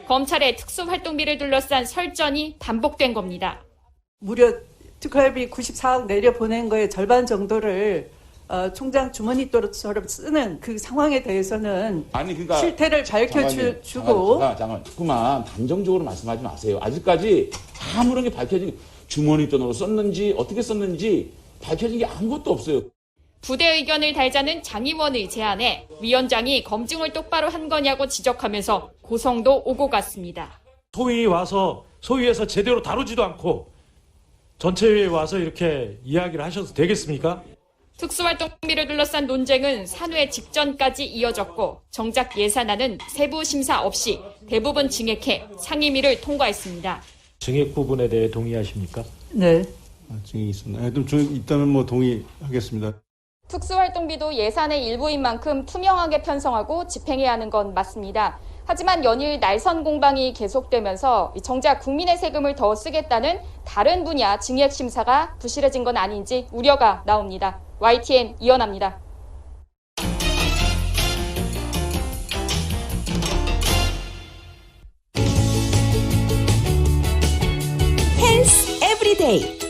검찰의 특수활동비를 둘러싼 설전이 반복된 겁니다. 무려 특활비 94억 내려보낸 거의 절반 정도를 총장 주머니 돈처럼 쓰는 그 상황에 대해서는 그러니까 실태를 밝혀주고 잠깐 그만 단정적으로 말씀하지 마세요. 아직까지 아무런 게 밝혀진 주머니 돈으로 썼는지 어떻게 썼는지 밝혀진 게 아무것도 없어요. 부대 의견을 달자는 장 의원의 제안에 위원장이 검증을 똑바로 한 거냐고 지적하면서 고성도 오고 갔습니다. 소위에서 제대로 다루지도 않고 전체회의에 와서 이렇게 이야기를 하셔도 되겠습니까? 특수활동비를 둘러싼 논쟁은 산회 직전까지 이어졌고 정작 예산안은 세부 심사 없이 대부분 증액해 상임위를 통과했습니다. 증액 부분에 대해 동의하십니까? 네. 증액이 있었나요? 좀 증액 있다면 동의하겠습니다. 특수활동비도 예산의 일부인 만큼 투명하게 편성하고 집행해야 하는 건 맞습니다. 하지만 연일 날선 공방이 계속되면서 정작 국민의 세금을 더 쓰겠다는 다른 분야 증액 심사가 부실해진 건 아닌지 우려가 나옵니다. YTN 이현아입니다. 헬스 에브리데이.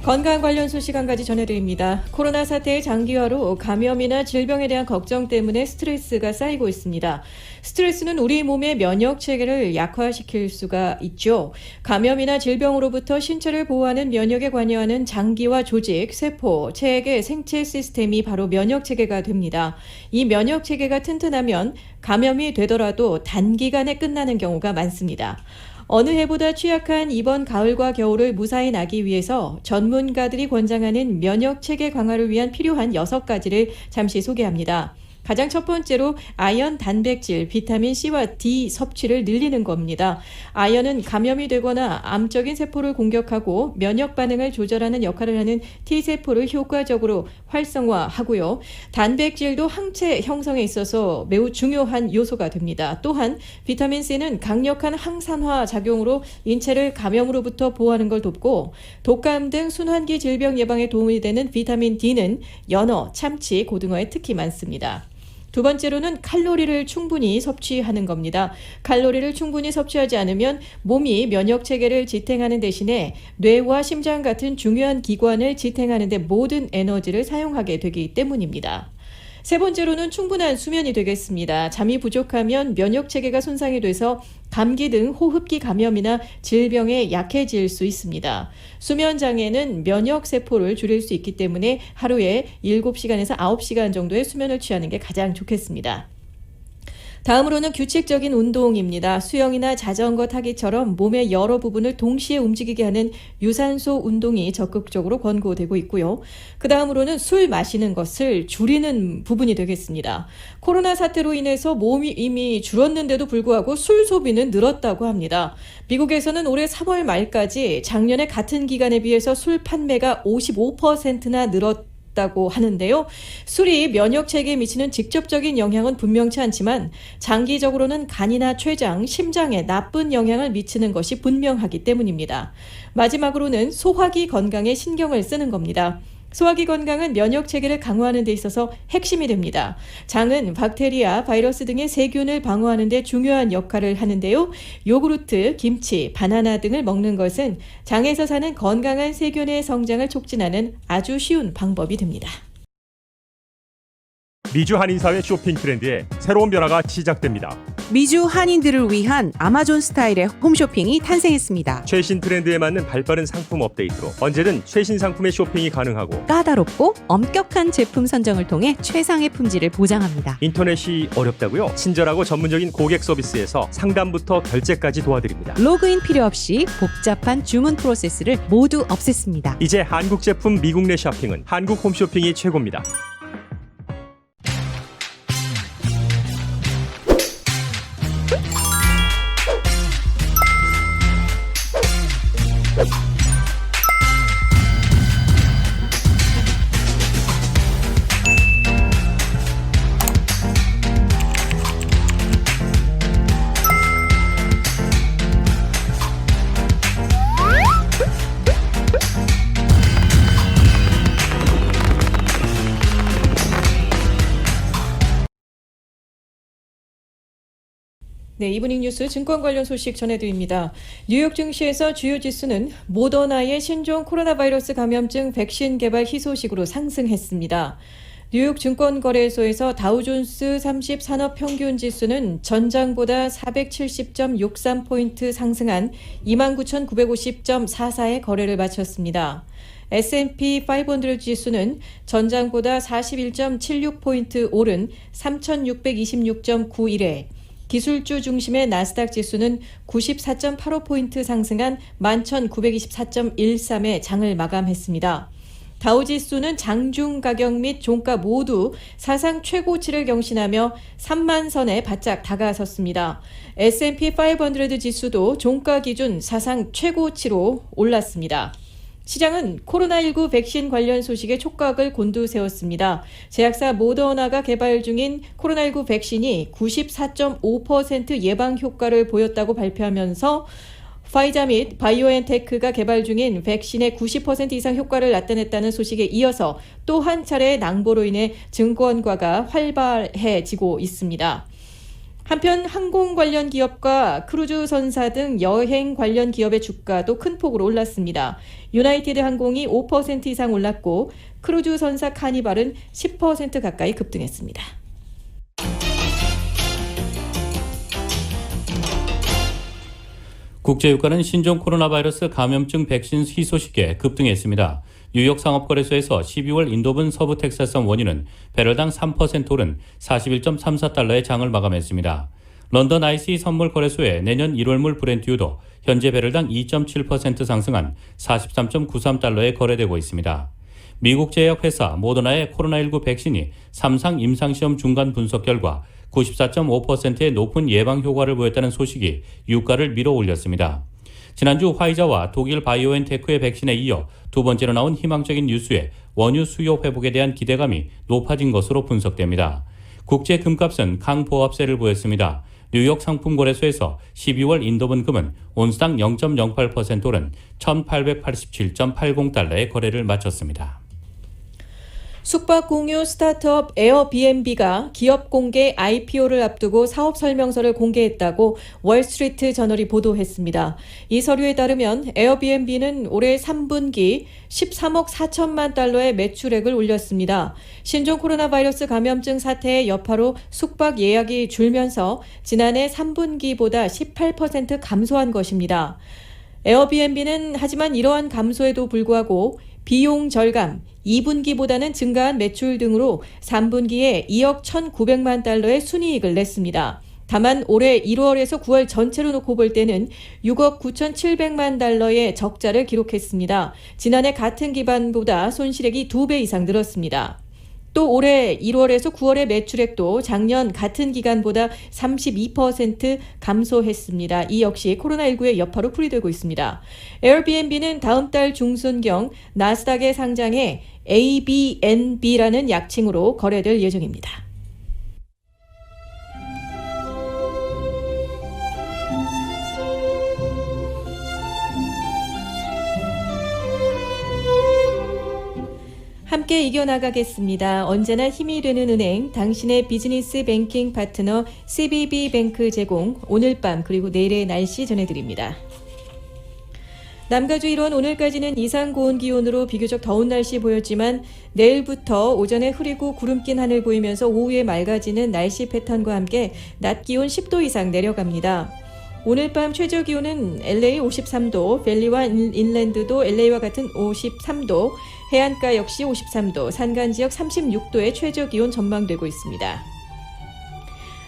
건강 관련 소식 한 가지 전해드립니다. 코로나 사태의 장기화로 감염이나 질병에 대한 걱정 때문에 스트레스가 쌓이고 있습니다. 스트레스는 우리 몸의 면역 체계를 약화시킬 수가 있죠. 감염이나 질병으로부터 신체를 보호하는 면역에 관여하는 장기와 조직, 세포, 체계, 생체 시스템이 바로 면역 체계가 됩니다. 이 면역 체계가 튼튼하면 감염이 되더라도 단기간에 끝나는 경우가 많습니다. 어느 해보다 취약한 이번 가을과 겨울을 무사히 나기 위해서 전문가들이 권장하는 면역 체계 강화를 위한 필요한 6가지를 잠시 소개합니다. 가장 첫 번째로 아연, 단백질, 비타민 C와 D 섭취를 늘리는 겁니다. 아연은 감염이 되거나 암적인 세포를 공격하고 면역 반응을 조절하는 역할을 하는 T세포를 효과적으로 활성화하고요. 단백질도 항체 형성에 있어서 매우 중요한 요소가 됩니다. 또한 비타민 C는 강력한 항산화 작용으로 인체를 감염으로부터 보호하는 걸 돕고 독감 등 순환기 질병 예방에 도움이 되는 비타민 D는 연어, 참치, 고등어에 특히 많습니다. 두 번째로는 칼로리를 충분히 섭취하는 겁니다. 칼로리를 충분히 섭취하지 않으면 몸이 면역 체계를 지탱하는 대신에 뇌와 심장 같은 중요한 기관을 지탱하는 데 모든 에너지를 사용하게 되기 때문입니다. 세 번째로는 충분한 수면이 되겠습니다. 잠이 부족하면 면역 체계가 손상이 돼서 감기 등 호흡기 감염이나 질병에 약해질 수 있습니다. 수면 장애는 면역 세포를 줄일 수 있기 때문에 하루에 7시간에서 9시간 정도의 수면을 취하는 게 가장 좋겠습니다. 다음으로는 규칙적인 운동입니다. 수영이나 자전거 타기처럼 몸의 여러 부분을 동시에 움직이게 하는 유산소 운동이 적극적으로 권고되고 있고요. 그 다음으로는 술 마시는 것을 줄이는 부분이 되겠습니다. 코로나 사태로 인해서 몸이 이미 줄었는데도 불구하고 술 소비는 늘었다고 합니다. 미국에서는 올해 3월 말까지 작년에 같은 기간에 비해서 술 판매가 55%나 늘었다고 하는데요. 술이 면역 체계에 미치는 직접적인 영향은 분명치 않지만 장기적으로는 간이나 췌장, 심장에 나쁜 영향을 미치는 것이 분명하기 때문입니다. 마지막으로는 소화기 건강에 신경을 쓰는 겁니다. 소화기 건강은 면역 체계를 강화하는 데 있어서 핵심이 됩니다. 장은 박테리아, 바이러스 등의 세균을 방어하는 데 중요한 역할을 하는데요. 요구르트, 김치, 바나나 등을 먹는 것은 장에서 사는 건강한 세균의 성장을 촉진하는 아주 쉬운 방법이 됩니다. 미주 한인사회 쇼핑 트렌드에 새로운 변화가 시작됩니다. 미주 한인들을 위한 아마존 스타일의 홈쇼핑이 탄생했습니다. 최신 트렌드에 맞는 발빠른 상품 업데이트로 언제든 최신 상품의 쇼핑이 가능하고 까다롭고 엄격한 제품 선정을 통해 최상의 품질을 보장합니다. 인터넷이 어렵다고요? 친절하고 전문적인 고객 서비스에서 상담부터 결제까지 도와드립니다. 로그인 필요 없이 복잡한 주문 프로세스를 모두 없앴습니다. 이제 한국 제품 미국 내 쇼핑은 한국 홈쇼핑이 최고입니다. 네, 이브닝 뉴스 증권 관련 소식 전해드립니다. 뉴욕 증시에서 주요 지수는 모더나의 신종 코로나 바이러스 감염증 백신 개발 희소식으로 상승했습니다. 뉴욕 증권거래소에서 다우존스 30 산업평균 지수는 전장보다 470.63포인트 상승한 29,950.44의 거래를 마쳤습니다. S&P 500 지수는 전장보다 41.76포인트 오른 3,626.91에 기술주 중심의 나스닥 지수는 94.85포인트 상승한 11,924.13에 장을 마감했습니다. 다우지수는 장중 가격 및 종가 모두 사상 최고치를 경신하며 3만 선에 바짝 다가섰습니다. S&P 500 지수도 종가 기준 사상 최고치로 올랐습니다. 시장은 코로나19 백신 관련 소식에 촉각을 곤두세웠습니다. 제약사 모더나가 개발 중인 코로나19 백신이 94.5% 예방 효과를 보였다고 발표하면서 파이자 및 바이오엔테크가 개발 중인 백신의 90% 이상 효과를 나타냈다는 소식에 이어서 또 한 차례의 낭보로 인해 증권가가 활발해지고 있습니다. 한편 항공 관련 기업과 크루즈 선사 등 여행 관련 기업의 주가도 큰 폭으로 올랐습니다. 유나이티드 항공이 5% 이상 올랐고 크루즈 선사 카니발은 10% 가까이 급등했습니다. 국제유가는 신종 코로나 바이러스 감염증 백신 희소식에 급등했습니다. 뉴욕 상업거래소에서 12월 인도분 서부 텍사스산 원유는 배럴당 3% 오른 41.34달러의 장을 마감했습니다. 런던 ICE 선물 거래소의 내년 1월물 브렌트유도 현재 배럴당 2.7% 상승한 43.93달러에 거래되고 있습니다. 미국 제약회사 모더나의 코로나19 백신이 3상 임상시험 중간 분석 결과 94.5%의 높은 예방 효과를 보였다는 소식이 유가를 밀어 올렸습니다. 지난주 화이자와 독일 바이오엔테크의 백신에 이어 두 번째로 나온 희망적인 뉴스에 원유 수요 회복에 대한 기대감이 높아진 것으로 분석됩니다. 국제 금값은 강보합세를 보였습니다. 뉴욕 상품거래소에서 12월 인도분 금은 온스당 0.08% 오른 1,887.80달러의 거래를 마쳤습니다. 숙박 공유 스타트업 에어비앤비가 기업 공개 IPO를 앞두고 사업 설명서를 공개했다고 월스트리트 저널이 보도했습니다. 이 서류에 따르면 에어비앤비는 올해 3분기 13억 4천만 달러의 매출액을 올렸습니다. 신종 코로나 바이러스 감염증 사태의 여파로 숙박 예약이 줄면서 지난해 3분기보다 18% 감소한 것입니다. 에어비앤비는 하지만 이러한 감소에도 불구하고 비용 절감, 2분기보다는 증가한 매출 등으로 3분기에 2억 1,900만 달러의 순이익을 냈습니다. 다만 올해 1월에서 9월 전체로 놓고 볼 때는 6억 9,700만 달러의 적자를 기록했습니다. 지난해 같은 기간보다 손실액이 2배 이상 늘었습니다. 또 올해 1월에서 9월의 매출액도 작년 같은 기간보다 32% 감소했습니다. 이 역시 코로나19의 여파로 풀이되고 있습니다. 에어비앤비는 다음 달 중순경 나스닥에 상장해 ABNB라는 약칭으로 거래될 예정입니다. 함께 이겨나가겠습니다. 언제나 힘이 되는 은행, 당신의 비즈니스 뱅킹 파트너 CBB뱅크 제공, 오늘 밤 그리고 내일의 날씨 전해드립니다. 남가주 일원 오늘까지는 이상 고온 기온으로 비교적 더운 날씨 보였지만 내일부터 오전에 흐리고 구름 낀 하늘 보이면서 오후에 맑아지는 날씨 패턴과 함께 낮 기온 10도 이상 내려갑니다. 오늘 밤 최저 기온은 LA 53도, 밸리와 인랜드도 LA와 같은 53도, 해안가 역시 53도, 산간 지역 36도의 최저 기온 전망되고 있습니다.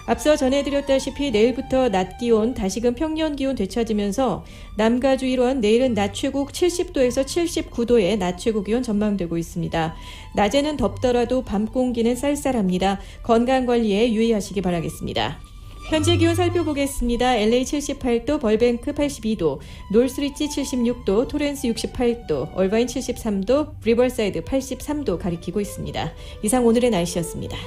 앞서 전해드렸다시피 내일부터 낮 기온 다시금 평년 기온 되찾으면서 남가주 일원 내일은 낮 최고 70도에서 79도의 낮 최고 기온 전망되고 있습니다. 낮에는 덥더라도 밤 공기는 쌀쌀합니다. 건강관리에 유의하시기 바라겠습니다. 현재 기온 살펴보겠습니다. LA 78도, 벌뱅크 82도, 놀스리치 76도, 토렌스 68도, 얼바인 73도, 리버사이드 83도 가리키고 있습니다. 이상 오늘의 날씨였습니다.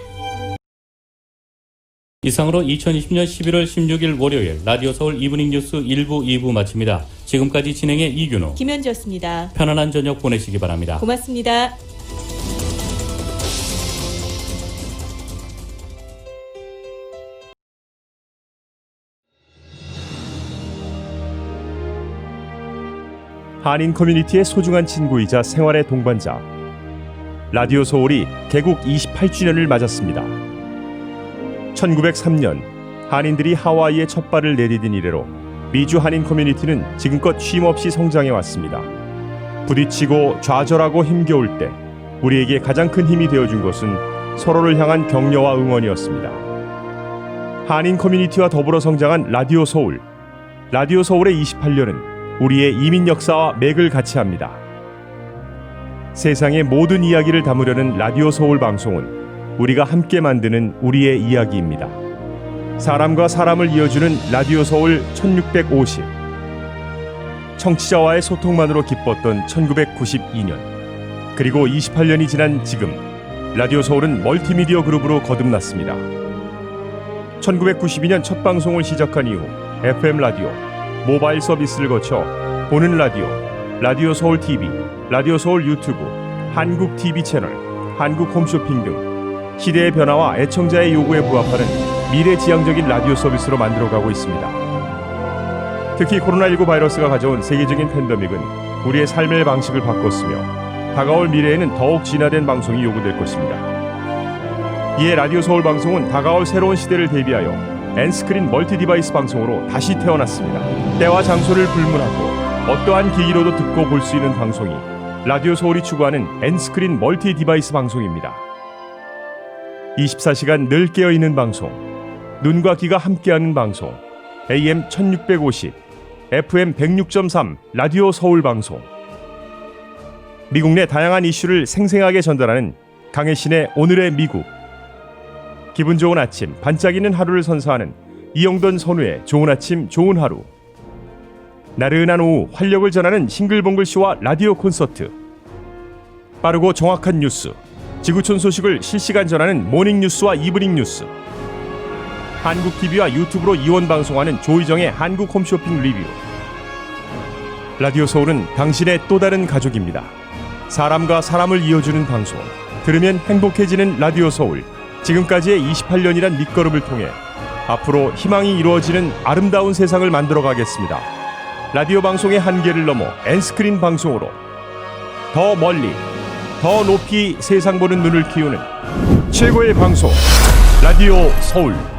이상으로 2020년 11월 16일 월요일 라디오 서울 이브닝 뉴스 1부, 2부 마칩니다. 지금까지 진행의 이균호, 김현지였습니다. 편안한 저녁 보내시기 바랍니다. 고맙습니다. 한인 커뮤니티의 소중한 친구이자 생활의 동반자. 라디오 서울이 개국 28주년을 맞았습니다. 1903년 한인들이 하와이에 첫 발을 내디딘 이래로 미주 한인 커뮤니티는 지금껏 쉼없이 성장해 왔습니다. 부딪히고 좌절하고 힘겨울 때 우리에게 가장 큰 힘이 되어준 것은 서로를 향한 격려와 응원이었습니다. 한인 커뮤니티와 더불어 성장한 라디오 서울. 라디오 서울의 28년은 우리의 이민 역사와 맥을 같이 합니다. 세상의 모든 이야기를 담으려는 라디오 서울 방송은 우리가 함께 만드는 우리의 이야기입니다. 사람과 사람을 이어주는 라디오 서울 1650. 청취자와의 소통만으로 기뻤던 1992년. 그리고 28년이 지난 지금 라디오 서울은 멀티미디어 그룹으로 거듭났습니다. 1992년 첫 방송을 시작한 이후 FM 라디오, 모바일 서비스를 거쳐 보는 라디오, 라디오 서울 TV, 라디오 서울 유튜브, 한국 TV 채널, 한국 홈쇼핑 등 시대의 변화와 애청자의 요구에 부합하는 미래지향적인 라디오 서비스로 만들어가고 있습니다. 특히 코로나19 바이러스가 가져온 세계적인 팬데믹은 우리의 삶의 방식을 바꿨으며 다가올 미래에는 더욱 진화된 방송이 요구될 것입니다. 이에 라디오 서울 방송은 다가올 새로운 시대를 대비하여 N스크린 멀티 디바이스 방송으로 다시 태어났습니다. 때와 장소를 불문하고 어떠한 기기로도 듣고 볼 수 있는 방송이 라디오 서울이 추구하는 N스크린 멀티 디바이스 방송입니다. 24시간 늘 깨어있는 방송, 눈과 귀가 함께하는 방송, AM 1650, FM 106.3 라디오 서울 방송. 미국 내 다양한 이슈를 생생하게 전달하는 강혜신의 오늘의 미국. 기분 좋은 아침, 반짝이는 하루를 선사하는 이영돈 선우의 좋은 아침, 좋은 하루. 나른한 오후 활력을 전하는 싱글벙글쇼와 라디오 콘서트. 빠르고 정확한 뉴스, 지구촌 소식을 실시간 전하는 모닝뉴스와 이브닝 뉴스. 한국TV와 유튜브로 이원 방송하는 조희정의 한국 홈쇼핑 리뷰. 라디오 서울은 당신의 또 다른 가족입니다. 사람과 사람을 이어주는 방송, 들으면 행복해지는 라디오 서울. 지금까지의 28년이란 밑거름을 통해 앞으로 희망이 이루어지는 아름다운 세상을 만들어 가겠습니다. 라디오 방송의 한계를 넘어 N스크린 방송으로 더 멀리, 더 높이 세상 보는 눈을 키우는 최고의 방송, 라디오 서울.